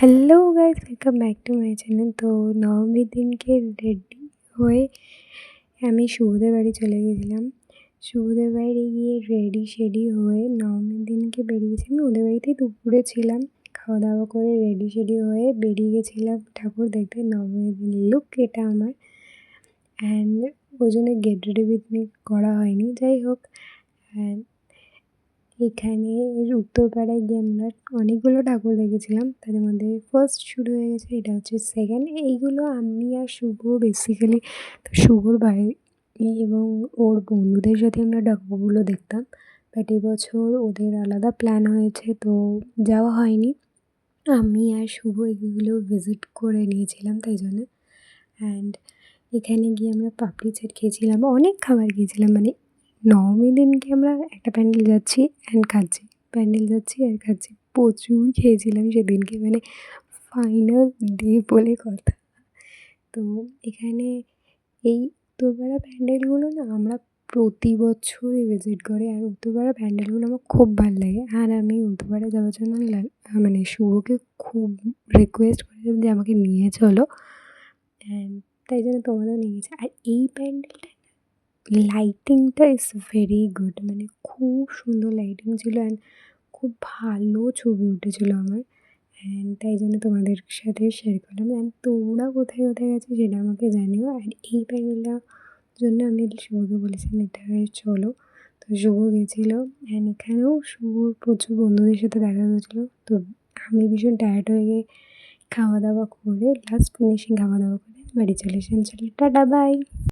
Hello guys, welcome back to my channel. তো নবমীর দিনকে রেডি হয়ে আমি শুভদের বাড়ি চলে গেছিলাম। শুভদের বাড়ি গিয়ে রেডি শেডি হয়ে নবমীর দিনকে বেরিয়েছি। আমি ওদের বাড়িতেই দুপুরে ছিলাম, খাওয়া দাওয়া করে রেডি শেডি হয়ে বেরিয়ে গেছিলাম ঠাকুর দেখতে। নবমীর দিন লুক এটা আমার, অ্যান্ড ওই জন্য গেট রেডি উইথ মি করা হয়নি। যাই হোক, অ্যান্ড এখানে উত্তরপাড়ায় গিয়ে আমরা অনেকগুলো ঠাকুর দেখেছিলাম। তাদের মধ্যে ফার্স্ট শুরু হয়ে গেছে, এটা হচ্ছে সেকেন্ড। এইগুলো আমি আর শুভ বেসিক্যালি, তো শুভর বাড়ি এবং ওর বন্ধুদের সাথে আমরা ঠাকুরগুলো দেখতাম। বাট এবছর ওদের আলাদা প্ল্যান হয়েছে, তো যাওয়া হয়নি। আমি আর শুভ এগুলো ভিজিট করে নিয়েছিলাম তাই জন্য। অ্যান্ড এখানে গিয়ে আমরা পাপড়ি চাট খেয়েছিলাম, অনেক খাবার খেয়েছিলাম। মানে নবমীর দিনকে আমরা একটা প্যান্ডেল যাচ্ছি অ্যান্ড খাচ্ছি, প্যান্ডেল যাচ্ছি আর খাচ্ছি, প্রচুর খেয়েছিলাম সেদিনকে। মানে ফাইনাল ডে বলে কথা। তো এখানে এই উত্তরপাড়া প্যান্ডেলগুলো না আমরা প্রতি বছরই ভিজিট করি, আর উত্তরপাড়া প্যান্ডেলগুলো আমার খুব ভালো লাগে। আর আমি উত্তরপাড়া যাওয়ার জন্য মানে শুভকে খুব রিকোয়েস্ট করেছিলাম যে আমাকে নিয়ে চলো, অ্যান্ড তাই জন্য তোমাদেরও নিয়ে গেছে। আর এই প্যান্ডেলটা লাইটিংটা ইজ ভেরি গুড, মানে খুব সুন্দর লাইটিং ছিল অ্যান্ড খুব ভালো ছবি উঠেছিলো আমার। অ্যান্ড তাই জন্য তোমাদের সাথে শেয়ার করলাম। অ্যান্ড তোমরা কোথায় কোথায় গেছো সেটা আমাকে জানিও। আর এই প্যান্ডেলটার জন্য আমি শুভকে বলেছিলাম এটায় চলো, তো শুভ গেছিলো। অ্যান্ড এখানেও শুভর প্রচুর বন্ধুদের সাথে দেখা হয়েছিলো। তো আমি ভীষণ টায়ার্ড হয়ে গিয়ে খাওয়া দাওয়া করে লাস্ট ফিনিশিং খাওয়া দাওয়া করে বাড়ি চলে এসেছিলাম। চলো টাটা, বাই।